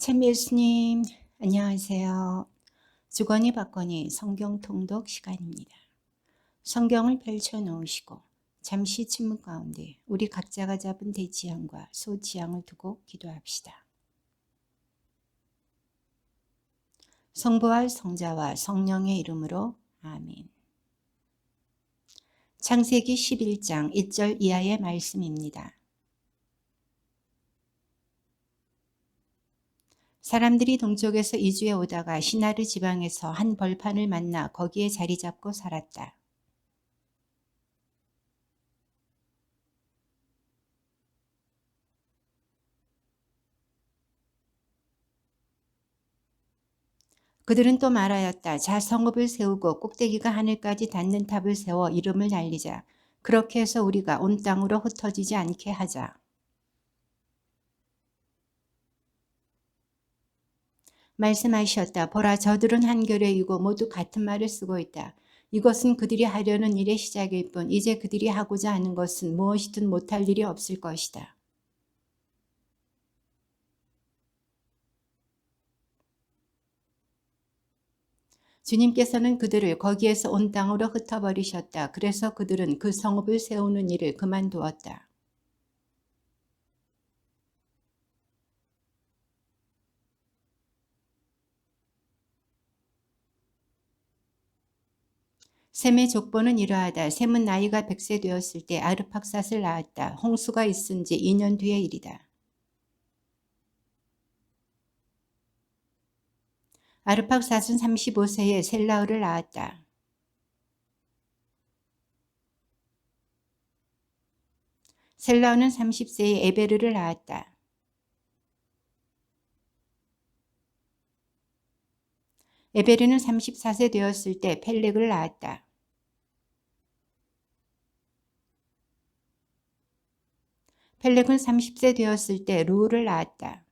참 예수님, 안녕하세요. 주거니 받거니 성경 통독 시간입니다. 성경을 펼쳐 놓으시고 잠시 침묵 가운데 우리 각자가 잡은 대지향과 소지향을 두고 기도합시다. 성부와 성자와 성령의 이름으로 아멘. 창세기 11장 1절 이하의 말씀입니다. 사람들이 동쪽에서 이주해 오다가 시나르 지방에서 한 벌판을 만나 거기에 자리 잡고 살았다. 그들은 또 말하였다. 자, 성읍을 세우고 꼭대기가 하늘까지 닿는 탑을 세워 이름을 날리자. 그렇게 해서 우리가 온 땅으로 흩어지지 않게 하자. 말씀하셨다. 보라, 저들은 한결에이고 모두 같은 말을 쓰고 있다. 이것은 그들이 하려는 일의 시작일 뿐 이제 그들이 하고자 하는 것은 무엇이든 못할 일이 없을 것이다. 주님께서는 그들을 거기에서 온 땅으로 흩어버리셨다. 그래서 그들은 그 성읍을 세우는 일을 그만두었다. 셈의 족보는 이러하다. 셈은 나이가 100세 되었을 때 아르팍삿을 낳았다. 홍수가 있은 지 2년 뒤의 일이다. 아르팍삿은 35세에 셀라흐를 낳았다. 셀라흐는 30세에 에베르를 낳았다. 에베르는 34세 되었을 때 펠렉을 낳았다. 펠렉은 30세 되었을 때 루우를 낳았다.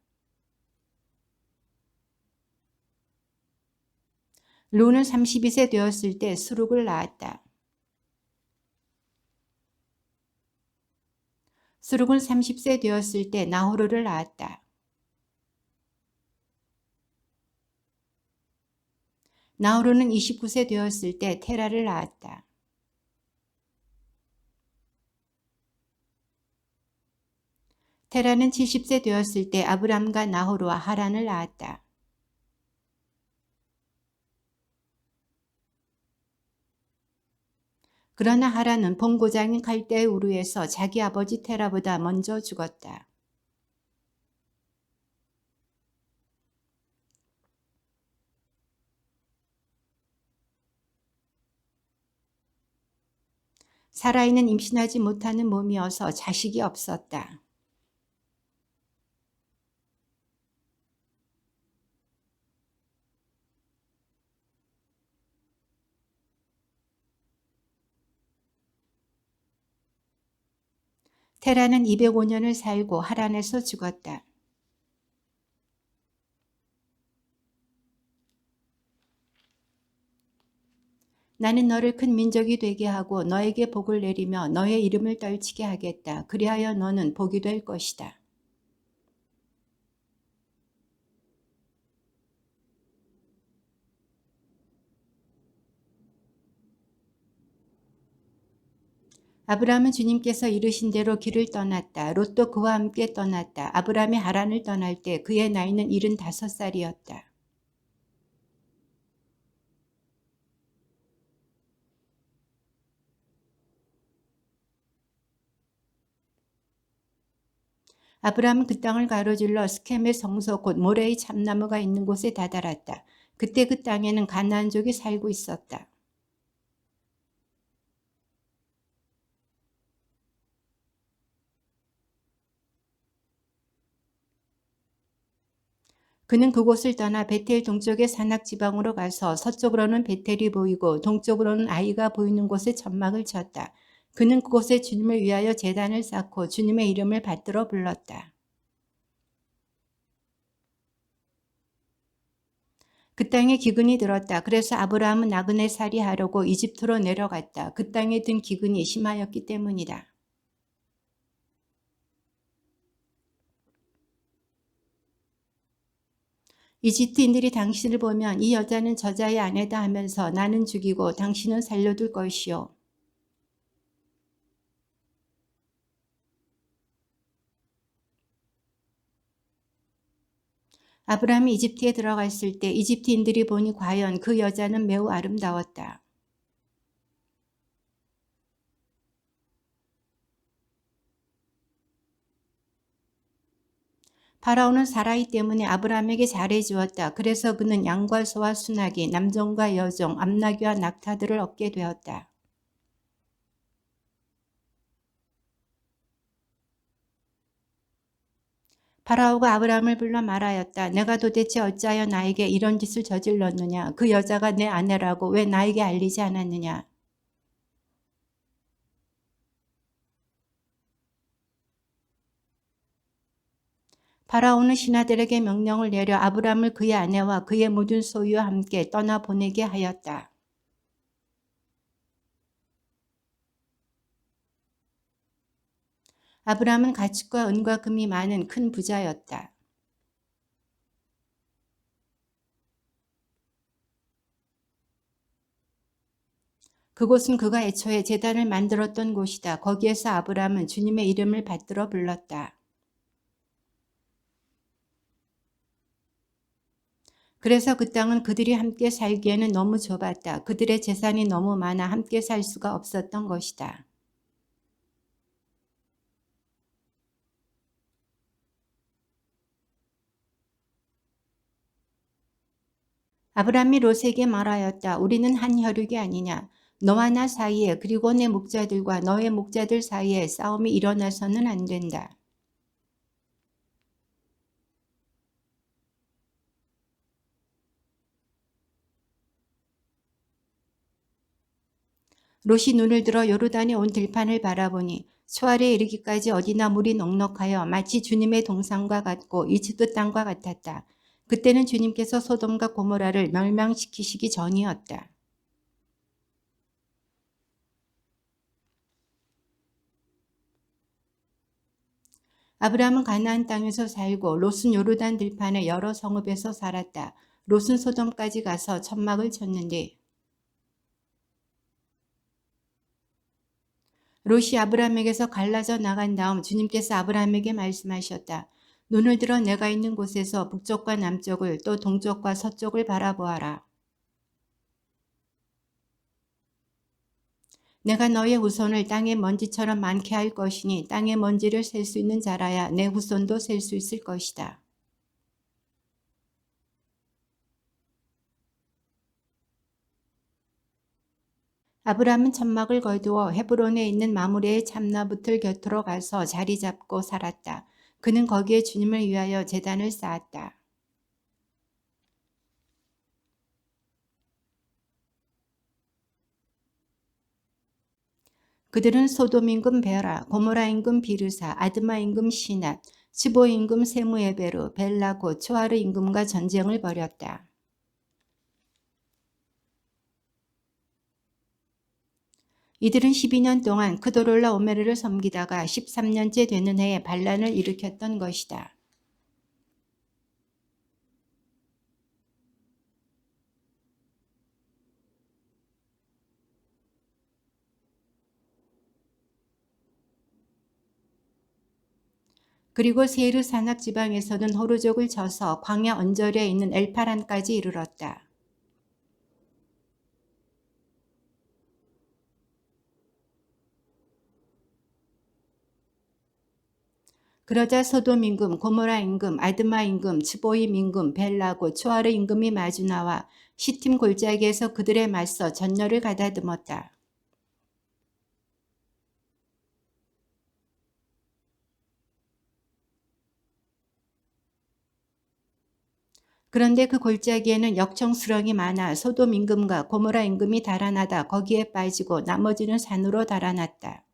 루우는 32세 되었을 때 수룩을 낳았다. 수룩은 30세 되었을 때 나호르를 낳았다. 나호르는 29세 되었을 때 테라를 낳았다. 테라는 70세 되었을 때 아브람과 나호르와 하란을 낳았다. 그러나 하란은 본고장인 갈대의 우르에서 자기 아버지 테라보다 먼저 죽었다. 사라이는 임신하지 못하는 몸이어서 자식이 없었다. 테라는 205년을 살고 하란에서 죽었다. 나는 너를 큰 민족이 되게 하고 너에게 복을 내리며 너의 이름을 떨치게 하겠다. 그리하여 너는 복이 될 것이다. 아브라함은 주님께서 이르신 대로 길을 떠났다. 롯도 그와 함께 떠났다. 아브라함이 하란을 떠날 때 그의 나이는 75살이었다. 아브라함은 그 땅을 가로질러 스켐의 성소 곧 모레의 참나무가 있는 곳에 다다랐다. 그때 그 땅에는 가나안족이 살고 있었다. 그는 그곳을 떠나 베텔 동쪽의 산악 지방으로 가서 서쪽으로는 베텔이 보이고 동쪽으로는 아이가 보이는 곳에 천막을 쳤다. 그는 그곳에 주님을 위하여 제단을 쌓고 주님의 이름을 받들어 불렀다. 그 땅에 기근이 들었다. 그래서 아브라함은 나그네 살이 하려고 이집트로 내려갔다. 그 땅에 든 기근이 심하였기 때문이다. 이집트인들이 당신을 보면 이 여자는 저자의 아내다 하면서 나는 죽이고 당신은 살려둘 것이요. 아브라함이 이집트에 들어갔을 때 이집트인들이 보니 과연 그 여자는 매우 아름다웠다. 파라오는 사라이 때문에 아브라함에게 잘해주었다. 그래서 그는 양과 소와 순하기, 남종과 여종, 암나귀와 낙타들을 얻게 되었다. 파라오가 아브라함을 불러 말하였다. 내가 도대체 어찌하여 나에게 이런 짓을 저질렀느냐? 그 여자가 내 아내라고 왜 나에게 알리지 않았느냐? 파라오는 신하들에게 명령을 내려 아브라함을 그의 아내와 그의 모든 소유와 함께 떠나보내게 하였다. 아브라함은 가축과 은과 금이 많은 큰 부자였다. 그곳은 그가 애초에 제단을 만들었던 곳이다. 거기에서 아브라함은 주님의 이름을 받들어 불렀다. 그래서 그 땅은 그들이 함께 살기에는 너무 좁았다. 그들의 재산이 너무 많아 함께 살 수가 없었던 것이다. 아브라함이 롯에게 말하였다. 우리는 한 혈육이 아니냐. 너와 나 사이에 그리고 내 목자들과 너의 목자들 사이에 싸움이 일어나서는 안 된다. 롯이 눈을 들어 요르단에 온 들판을 바라보니 초알에 이르기까지 어디나 물이 넉넉하여 마치 주님의 동산과 같고 이집트 땅과 같았다. 그때는 주님께서 소돔과 고모라를 멸망시키시기 전이었다. 아브라함은 가나안 땅에서 살고 롯은 요르단 들판의 여러 성읍에서 살았다. 롯은 소돔까지 가서 천막을 쳤는데 롯이 아브라함에게서 갈라져 나간 다음 주님께서 아브라함에게 말씀하셨다. 눈을 들어 내가 있는 곳에서 북쪽과 남쪽을 또 동쪽과 서쪽을 바라보아라. 내가 너의 후손을 땅의 먼지처럼 많게 할 것이니 땅의 먼지를 셀 수 있는 자라야 내 후손도 셀 수 있을 것이다. 아브라함은 천막을 거두어 헤브론에 있는 마므레의 참나부틀 곁으로 가서 자리 잡고 살았다. 그는 거기에 주님을 위하여 제단을 쌓았다. 그들은 소돔 임금 베라, 고모라 임금 비르사, 아드마 임금 시낫, 스보 임금 세무에베르, 벨라고, 초아르 임금과 전쟁을 벌였다. 이들은 12년 동안 크도롤라 오메르를 섬기다가 13년째 되는 해에 반란을 일으켰던 것이다. 그리고 세르 산악 지방에서는 호르족을 쳐서 광야 언저리에 있는 엘파란까지 이르렀다. 그러자 소돔 임금, 고모라 임금, 아드마 임금, 츠보임 임금, 벨라고, 초아르 임금이 마주 나와 시팀 골짜기에서 그들에 맞서 전열을 가다듬었다. 그런데 그 골짜기에는 역청수령이 많아 소돔 임금과 고모라 임금이 달아나다 거기에 빠지고 나머지는 산으로 달아났다.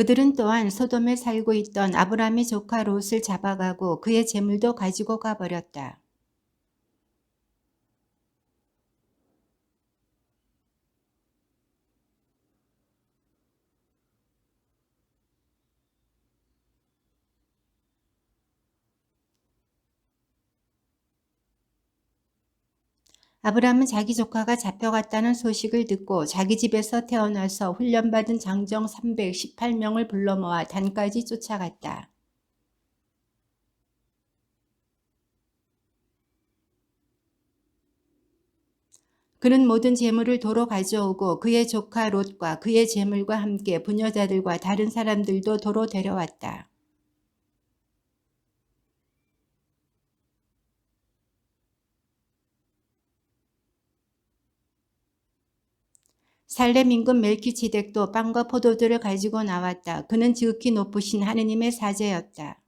그들은 또한 소돔에 살고 있던 아브라함의 조카 롯을 잡아가고 그의 재물도 가지고 가버렸다. 아브라함은 자기 조카가 잡혀갔다는 소식을 듣고 자기 집에서 태어나서 훈련받은 장정 318명을 불러 모아 단까지 쫓아갔다. 그는 모든 재물을 도로 가져오고 그의 조카 롯과 그의 재물과 함께 부녀자들과 다른 사람들도 도로 데려왔다. 살렘 임금 멜키ጼ덱도 빵과 포도주를 가지고 나왔다. 그는 지극히 높으신 하느님의 사제였다.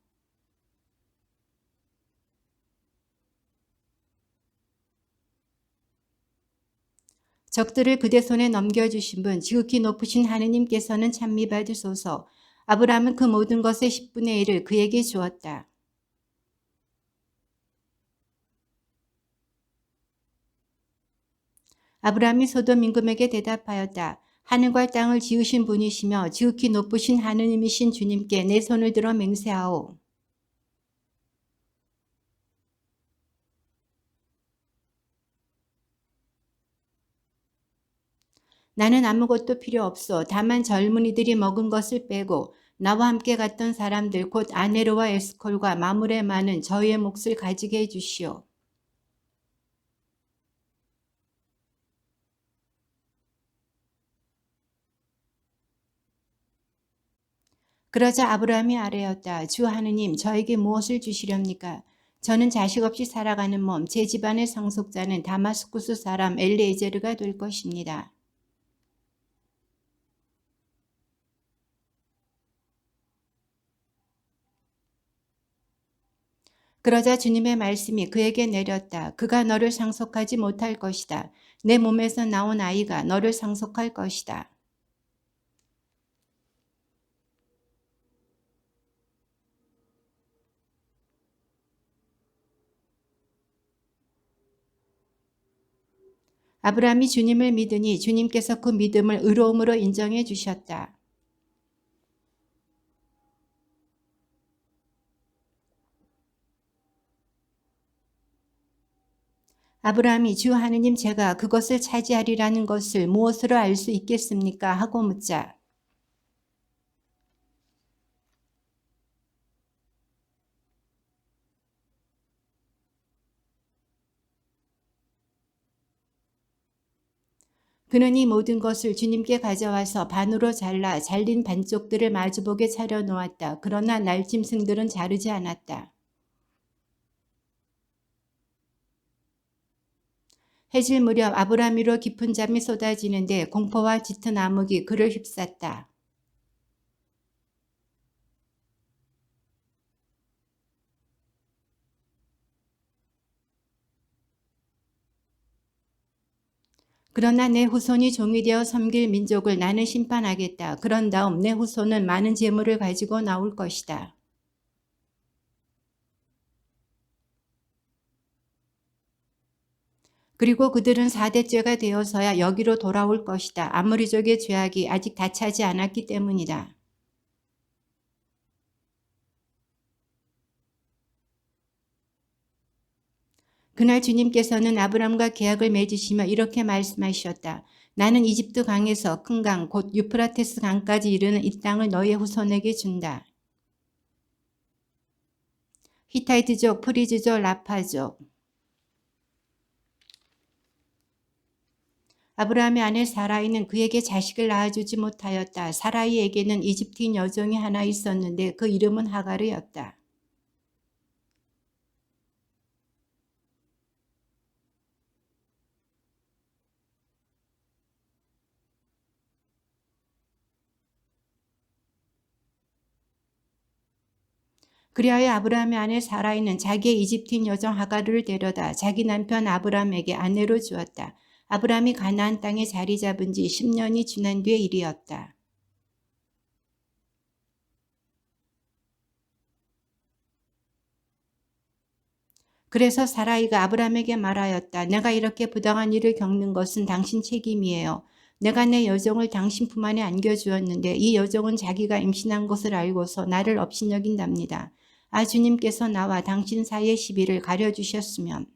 적들을 그대 손에 넘겨주신 분 지극히 높으신 하느님께서는 찬미받으소서. 아브라함은 그 모든 것의 10분의 1을 그에게 주었다. 아브라함이 소돔 임금에게 대답하였다. 하늘과 땅을 지으신 분이시며 지극히 높으신 하느님이신 주님께 내 손을 들어 맹세하오. 나는 아무것도 필요 없어. 다만 젊은이들이 먹은 것을 빼고 나와 함께 갔던 사람들 곧 아네르와 에스콜과 마물에 많은 저희의 몫을 가지게 해주시오. 그러자 아브라함이 아뢰었다. 주 하느님, 저에게 무엇을 주시렵니까? 저는 자식 없이 살아가는 몸, 제 집안의 상속자는 다마스쿠스 사람 엘리에제르가 될 것입니다. 그러자 주님의 말씀이 그에게 내렸다. 그가 너를 상속하지 못할 것이다. 내 몸에서 나온 아이가 너를 상속할 것이다. 아브라함이 주님을 믿으니 주님께서 그 믿음을 의로움으로 인정해 주셨다. 아브라함이 주 하느님 제가 그것을 차지하리라는 것을 무엇으로 알 수 있겠습니까? 하고 묻자. 그는 이 모든 것을 주님께 가져와서 반으로 잘라 잘린 반쪽들을 마주보게 차려놓았다. 그러나 날짐승들은 자르지 않았다. 해질 무렵 아브라함 위로 깊은 잠이 쏟아지는데 공포와 짙은 암흑이 그를 휩쌌다. 그러나 내 후손이 종이 되어 섬길 민족을 나는 심판하겠다. 그런 다음 내 후손은 많은 재물을 가지고 나올 것이다. 그리고 그들은 4대째가 되어서야 여기로 돌아올 것이다. 아모리족의 죄악이 아직 다 차지 않았기 때문이다. 그날 주님께서는 아브람과 계약을 맺으시며 이렇게 말씀하셨다. 나는 이집트 강에서 큰 강, 곧 유프라테스 강까지 이르는 이 땅을 너의 후손에게 준다. 히타이트족, 프리즈족, 라파족. 아브라함의 아내 사라이는 그에게 자식을 낳아주지 못하였다. 사라이에게는 이집트인 여종이 하나 있었는데 그 이름은 하가르였다. 그리하여 아브라함의 아내 사라이는 자기의 이집트인 여종 하가르를 데려다 자기 남편 아브라함에게 아내로 주었다. 아브라함이 가나안 땅에 자리 잡은 지 10년이 지난 뒤의 일이었다. 그래서 사라이가 아브라함에게 말하였다. 내가 이렇게 부당한 일을 겪는 것은 당신 책임이에요. 내가 내 여종을 당신 품 안에 안겨주었는데 이 여종은 자기가 임신한 것을 알고서 나를 업신여긴답니다. 아 주님께서 나와 당신 사이의 시비를 가려주셨으면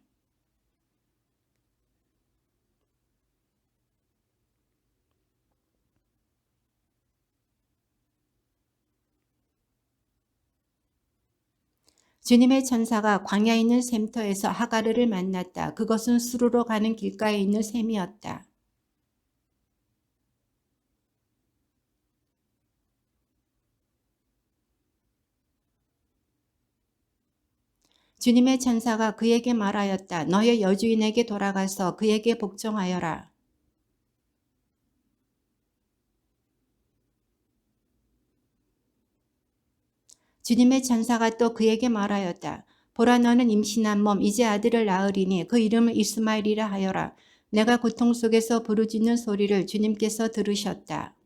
주님의 천사가 광야에 있는 샘터에서 하가르를 만났다. 그것은 수르로 가는 길가에 있는 샘이었다. 주님의 천사가 그에게 말하였다. 너의 여주인에게 돌아가서 그에게 복종하여라. 주님의 천사가 또 그에게 말하였다. 보라, 너는 임신한 몸 이제 아들을 낳으리니 그 이름을 이스마엘이라 하여라. 내가 고통 속에서 부르짖는 소리를 주님께서 들으셨다.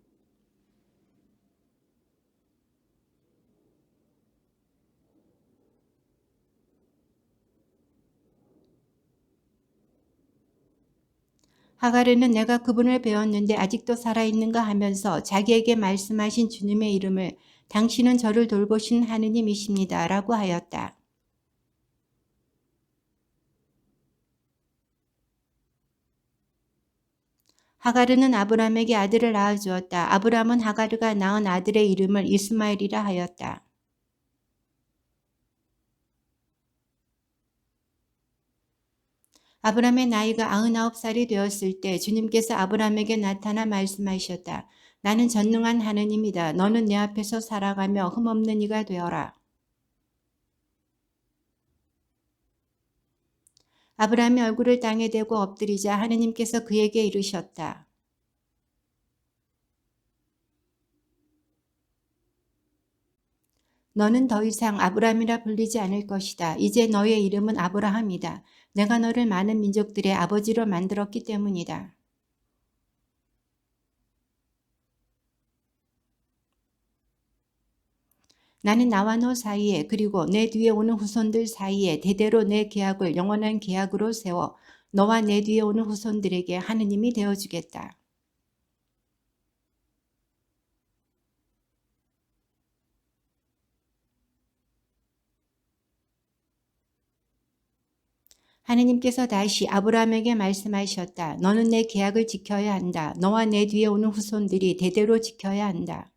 하가르는 내가 그분을 배웠는데 아직도 살아있는가 하면서 자기에게 말씀하신 주님의 이름을 당신은 저를 돌보신 하느님이십니다. 라고 하였다. 하가르는 아브람에게 아들을 낳아주었다. 아브람은 하가르가 낳은 아들의 이름을 이스마엘이라 하였다. 아브람의 나이가 99살이 되었을 때 주님께서 아브람에게 나타나 말씀하셨다. 나는 전능한 하느님이다. 너는 내 앞에서 살아가며 흠없는 이가 되어라. 아브람이 얼굴을 땅에 대고 엎드리자 하느님께서 그에게 이르셨다. 너는 더 이상 아브람이라 불리지 않을 것이다. 이제 너의 이름은 아브라함이다. 내가 너를 많은 민족들의 아버지로 만들었기 때문이다. 나는 나와 너 사이에 그리고 내 뒤에 오는 후손들 사이에 대대로 내 계약을 영원한 계약으로 세워 너와 내 뒤에 오는 후손들에게 하느님이 되어주겠다. 하느님께서 다시 아브라함에게 말씀하셨다. 너는 내 계약을 지켜야 한다. 너와 내 뒤에 오는 후손들이 대대로 지켜야 한다.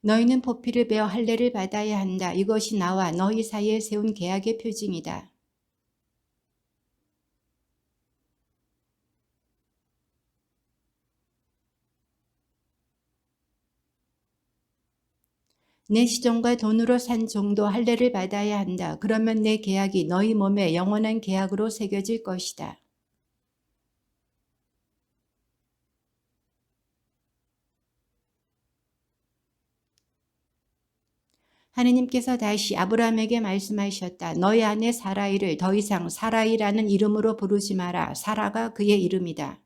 너희는 포피를 베어 할례를 받아야 한다. 이것이 나와 너희 사이에 세운 계약의 표징이다. 내 시종과 돈으로 산 종도 할례를 받아야 한다. 그러면 내 계약이 너희 몸에 영원한 계약으로 새겨질 것이다. 하느님께서 다시 아브라함에게 말씀하셨다. 너희 아내 사라이를 더 이상 사라이라는 이름으로 부르지 마라. 사라가 그의 이름이다.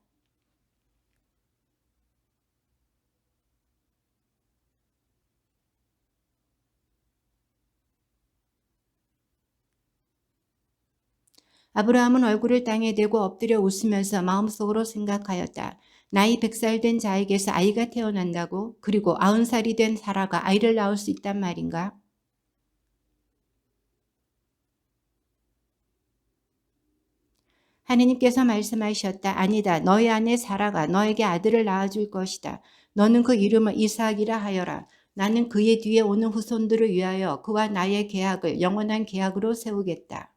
아브라함은 얼굴을 땅에 대고 엎드려 웃으면서 마음속으로 생각하였다. 나이 100살 된 자에게서 아이가 태어난다고? 그리고 90살이 된 사라가 아이를 낳을 수 있단 말인가? 하느님께서 말씀하셨다. 아니다. 너희 아내 사라가 너에게 아들을 낳아줄 것이다. 너는 그 이름을 이삭이라 하여라. 나는 그의 뒤에 오는 후손들을 위하여 그와 나의 계약을 영원한 계약으로 세우겠다.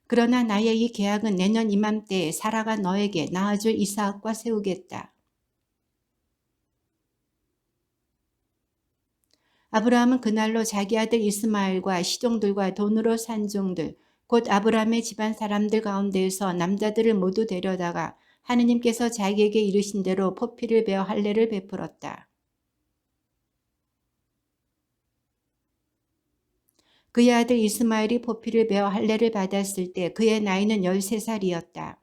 그러나 나의 이 계약은 내년 이맘때에 사라가 너에게 낳아줄 이삭과 세우겠다. 아브라함은 그날로 자기 아들 이스마엘과 시종들과 돈으로 산 종들, 곧 아브라함의 집안 사람들 가운데에서 남자들을 모두 데려다가 하느님께서 자기에게 이르신 대로 포피를 베어 할례를 베풀었다. 그의 아들 이스마엘이 포피를 베어 할례를 받았을 때 그의 나이는 13살이었다.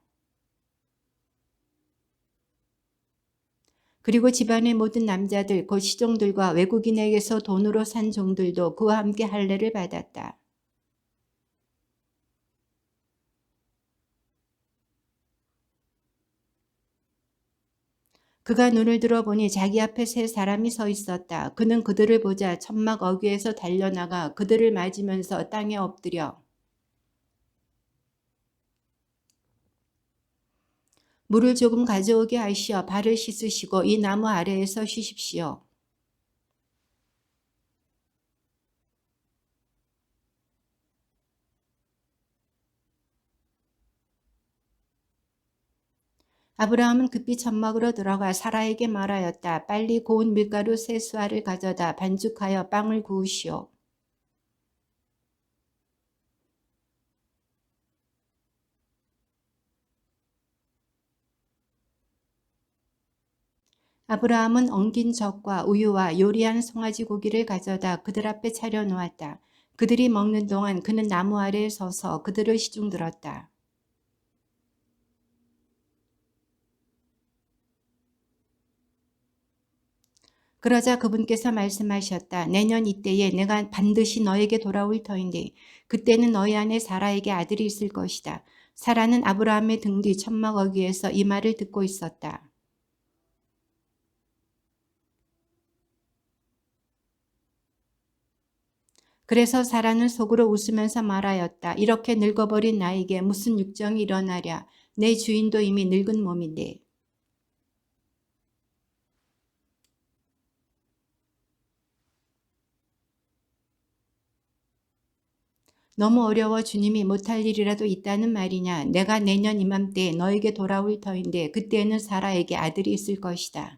그리고 집안의 모든 남자들 곧 시종들과 외국인에게서 돈으로 산 종들도 그와 함께 할례를 받았다. 그가 눈을 들어보니 자기 앞에 세 사람이 서 있었다. 그는 그들을 보자 천막 어귀에서 달려나가 그들을 맞으면서 땅에 엎드려 물을 조금 가져오게 하시어 발을 씻으시고 이 나무 아래에서 쉬십시오. 아브라함은 급히 천막으로 들어가 사라에게 말하였다. 빨리 고운 밀가루 세 수알을 가져다 반죽하여 빵을 구우시오. 아브라함은 엉긴 젖과 우유와 요리한 송아지 고기를 가져다 그들 앞에 차려놓았다. 그들이 먹는 동안 그는 나무 아래에 서서 그들을 시중들었다. 그러자 그분께서 말씀하셨다. 내년 이때에 내가 반드시 너에게 돌아올 터인데 그때는 너희 안에 사라에게 아들이 있을 것이다. 사라는 아브라함의 등 뒤 천막 어귀에서 이 말을 듣고 있었다. 그래서 사라는 속으로 웃으면서 말하였다. 이렇게 늙어버린 나에게 무슨 육정이 일어나랴. 내 주인도 이미 늙은 몸인데. 너무 어려워 주님이 못할 일이라도 있다는 말이냐. 내가 내년 이맘때에 너에게 돌아올 터인데 그때에는 사라에게 아들이 있을 것이다.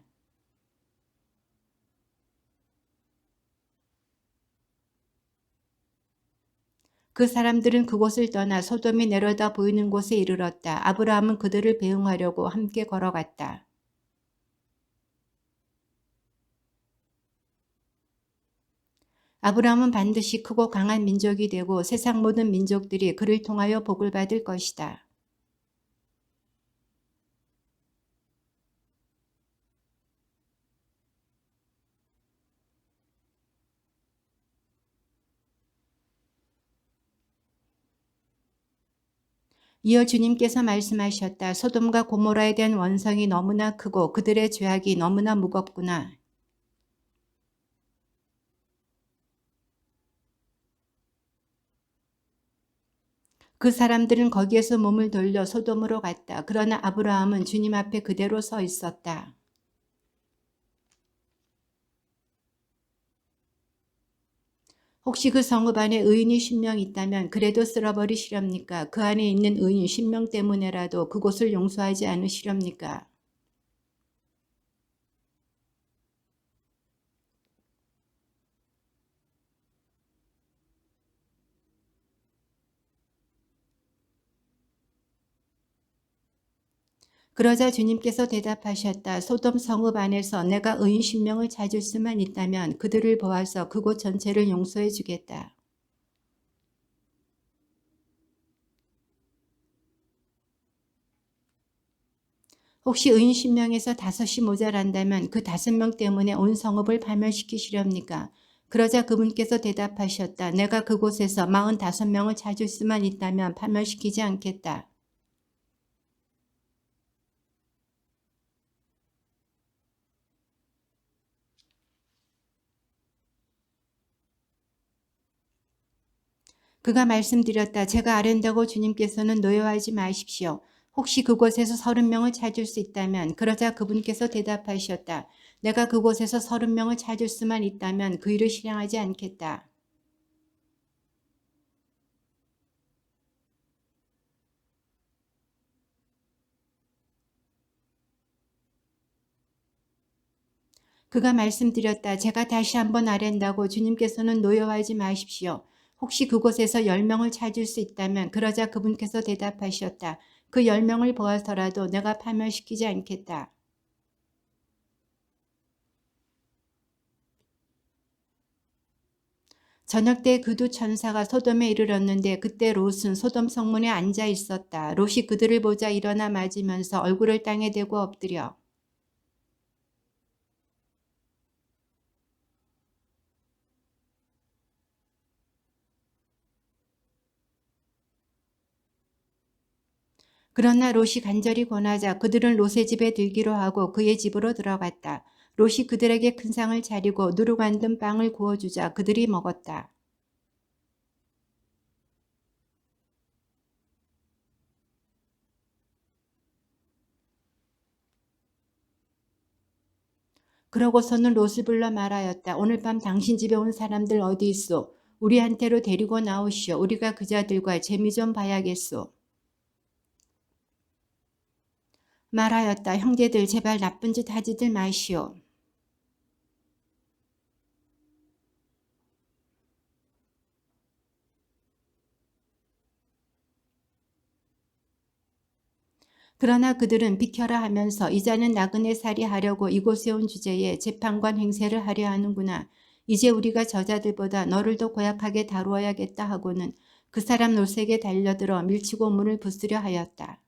그 사람들은 그곳을 떠나 소돔이 내려다 보이는 곳에 이르렀다. 아브라함은 그들을 배웅하려고 함께 걸어갔다. 아브라함은 반드시 크고 강한 민족이 되고 세상 모든 민족들이 그를 통하여 복을 받을 것이다. 이어 주님께서 말씀하셨다. 소돔과 고모라에 대한 원성이 너무나 크고 그들의 죄악이 너무나 무겁구나. 그 사람들은 거기에서 몸을 돌려 소돔으로 갔다. 그러나 아브라함은 주님 앞에 그대로 서 있었다. 혹시 그 성읍 안에 의인이 10명 있다면 그래도 쓸어버리시렵니까? 그 안에 있는 의인 10명 때문에라도 그곳을 용서하지 않으시렵니까? 그러자 주님께서 대답하셨다. 소돔 성읍 안에서 내가 의인 10명을 찾을 수만 있다면 그들을 보아서 그곳 전체를 용서해 주겠다. 혹시 의인 10명에서 5이 모자란다면 그 5명 때문에 온 성읍을 파멸시키시렵니까? 그러자 그분께서 대답하셨다. 내가 그곳에서 45명을 찾을 수만 있다면 파멸시키지 않겠다. 그가 말씀드렸다. 제가 아랜다고 주님께서는 노여워하지 마십시오. 혹시 그곳에서 30명을 찾을 수 있다면 그러자 그분께서 대답하셨다. 내가 그곳에서 30명을 찾을 수만 있다면 그 일을 실행하지 않겠다. 그가 말씀드렸다. 제가 다시 한번 아랜다고 주님께서는 노여워하지 마십시오. 혹시 그곳에서 10명을 찾을 수 있다면 그러자 그분께서 대답하셨다. 그 10명을 보아서라도 내가 파멸시키지 않겠다. 저녁 때 그 두 천사가 소돔에 이르렀는데 그때 롯은 소돔 성문에 앉아 있었다. 롯이 그들을 보자 일어나 맞으면서 얼굴을 땅에 대고 엎드려 그러나 롯이 간절히 권하자 그들은 롯의 집에 들기로 하고 그의 집으로 들어갔다. 롯이 그들에게 큰 상을 차리고 누룩 만든 빵을 구워주자 그들이 먹었다. 그러고서는 롯을 불러 말하였다. 오늘 밤 당신 집에 온 사람들 어디 있소? 우리한테로 데리고 나오시오. 우리가 그자들과 재미 좀 봐야겠소. 말하였다. 형제들 제발 나쁜 짓 하지들 마시오. 그러나 그들은 비켜라 하면서 이자는 나그네 살이 하려고 이곳에 온 주제에 재판관 행세를 하려 하는구나. 이제 우리가 저자들보다 너를 더 고약하게 다루어야겠다 하고는 그 사람 롯에게 달려들어 밀치고 문을 부수려 하였다.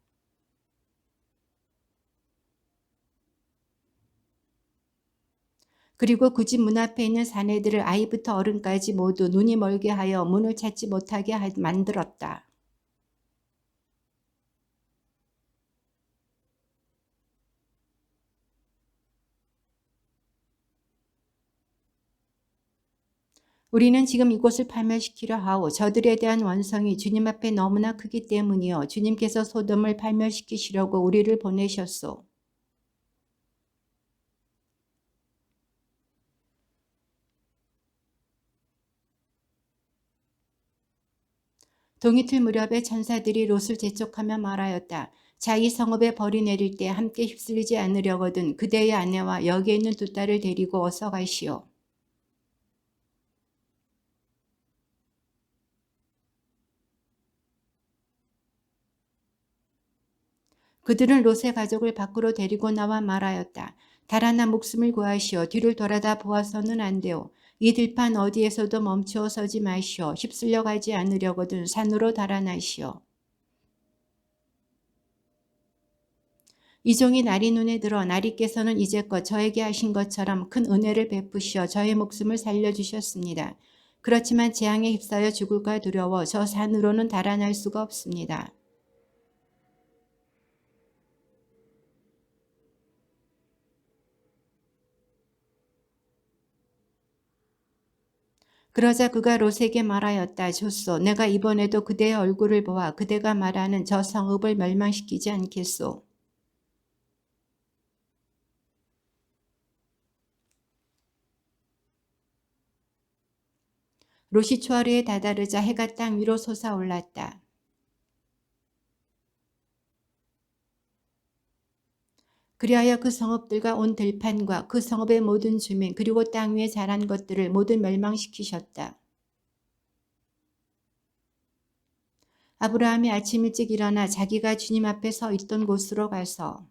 그리고 그 집 문 앞에 있는 사내들을 아이부터 어른까지 모두 눈이 멀게 하여 문을 찾지 못하게 만들었다. 우리는 지금 이곳을 파멸시키려 하오. 저들에 대한 원성이 주님 앞에 너무나 크기 때문이요. 주님께서 소돔을 파멸시키시려고 우리를 보내셨소. 동이틀 무렵에 천사들이 롯을 재촉하며 말하였다. 자, 이 성읍에 벌이 내릴 때 함께 휩쓸리지 않으려거든 그대의 아내와 여기에 있는 두 딸을 데리고 어서 가시오. 그들은 롯의 가족을 밖으로 데리고 나와 말하였다. 달아나 목숨을 구하시오. 뒤를 돌아다 보아서는 안 되오. 이 들판 어디에서도 멈추어 서지 마시오. 휩쓸려 가지 않으려거든 산으로 달아나시오. 이 종이 날이 눈에 들어 나리께서는 이제껏 저에게 하신 것처럼 큰 은혜를 베푸시어 저의 목숨을 살려주셨습니다. 그렇지만 재앙에 휩싸여 죽을까 두려워 저 산으로는 달아날 수가 없습니다. 그러자 그가 롯에게 말하였다. 좋소. 내가 이번에도 그대의 얼굴을 보아 그대가 말하는 저 성읍을 멸망시키지 않겠소. 롯이 초하루에 다다르자 해가 땅 위로 솟아올랐다. 그리하여 그 성읍들과 온 들판과 그 성읍의 모든 주민 그리고 땅 위에 자란 것들을 모두 멸망시키셨다. 아브라함이 아침 일찍 일어나 자기가 주님 앞에 서 있던 곳으로 가서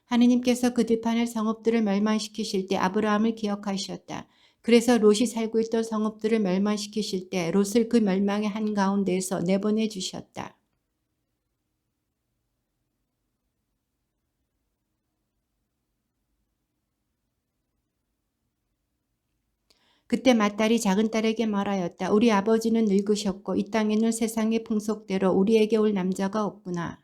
하느님께서 그 들판의 성읍들을 멸망시키실 때 아브라함을 기억하셨다. 그래서 롯이 살고 있던 성읍들을 멸망시키실 때 롯을 그 멸망의 한가운데에서 내보내 주셨다. 그때 맏딸이 작은 딸에게 말하였다. 우리 아버지는 늙으셨고 이 땅에는 세상의 풍속대로 우리에게 올 남자가 없구나.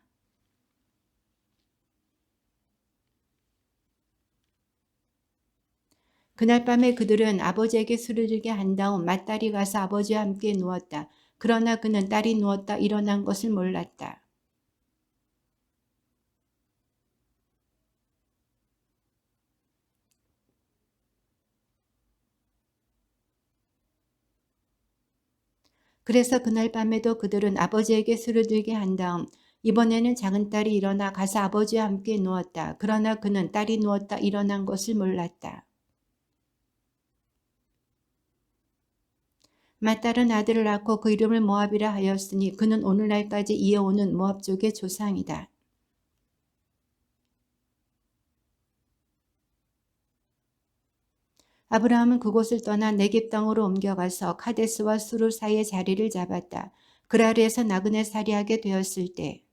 그날 밤에 그들은 아버지에게 술을 들게 한 다음 맏딸이 가서 아버지와 함께 누웠다. 그러나 그는 딸이 누웠다 일어난 것을 몰랐다. 그래서 그날 밤에도 그들은 아버지에게 술을 들게 한 다음 이번에는 작은 딸이 일어나 가서 아버지와 함께 누웠다. 그러나 그는 딸이 누웠다 일어난 것을 몰랐다. 맏딸은 아들을 낳고 그 이름을 모압이라 하였으니 그는 오늘날까지 이어오는 모압족의 조상이다. 아브라함은 그곳을 떠나 네겝 땅으로 옮겨가서 카데스와 수르 사이의 자리를 잡았다. 그라르에서 나그네 살이하게 되었을 때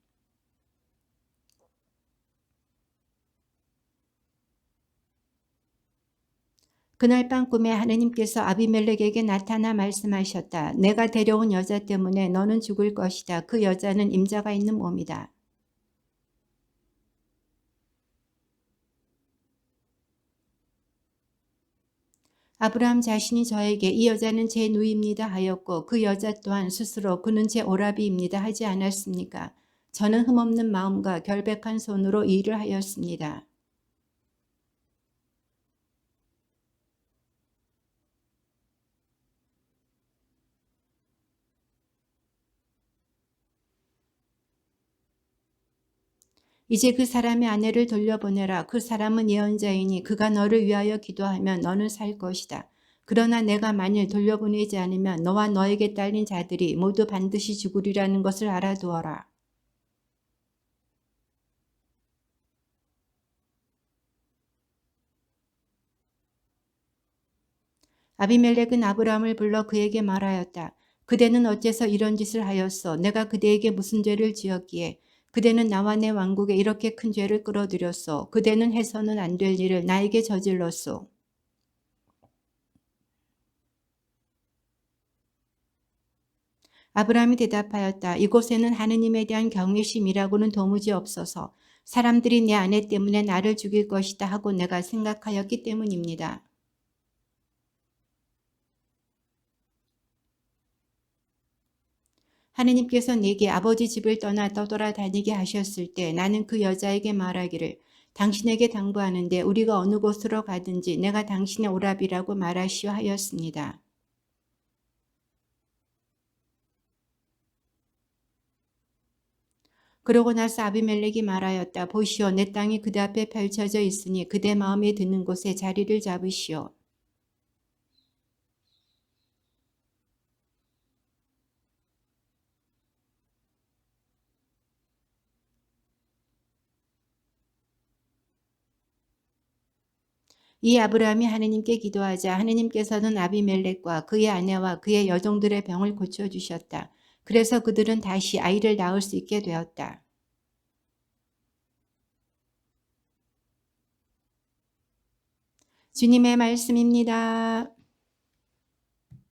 그날 밤 꿈에 하느님께서 아비멜렉에게 나타나 말씀하셨다. 내가 데려온 여자 때문에 너는 죽을 것이다. 그 여자는 임자가 있는 몸이다. 아브라함 자신이 저에게 이 여자는 제 누이입니다 하였고 그 여자 또한 스스로 그는 제 오라비입니다 하지 않았습니까? 저는 흠없는 마음과 결백한 손으로 이 일을 하였습니다. 이제 그 사람의 아내를 돌려보내라. 그 사람은 예언자이니 그가 너를 위하여 기도하면 너는 살 것이다. 그러나 내가 만일 돌려보내지 않으면 너와 너에게 딸린 자들이 모두 반드시 죽으리라는 것을 알아두어라. 아비멜렉은 아브라함을 불러 그에게 말하였다. 그대는 어째서 이런 짓을 하였소? 내가 그대에게 무슨 죄를 지었기에 그대는 나와 내 왕국에 이렇게 큰 죄를 끌어들였소? 그대는 해서는 안 될 일을 나에게 저질렀소. 아브라함이 대답하였다. 이곳에는 하느님에 대한 경외심이라고는 도무지 없어서 사람들이 내 아내 때문에 나를 죽일 것이다 하고 내가 생각하였기 때문입니다. 하느님께서 내게 아버지 집을 떠나 떠돌아다니게 하셨을 때 나는 그 여자에게 말하기를 당신에게 당부하는데 우리가 어느 곳으로 가든지 내가 당신의 오라비라고 말하시오 하였습니다. 그러고 나서 아비멜렉이 말하였다. 보시오, 내 땅이 그대 앞에 펼쳐져 있으니 그대 마음에 드는 곳에 자리를 잡으시오. 이 아브라함이 하느님께 기도하자 하느님께서는 아비멜렉과 그의 아내와 그의 여종들의 병을 고쳐주셨다. 그래서 그들은 다시 아이를 낳을 수 있게 되었다. 주님의 말씀입니다.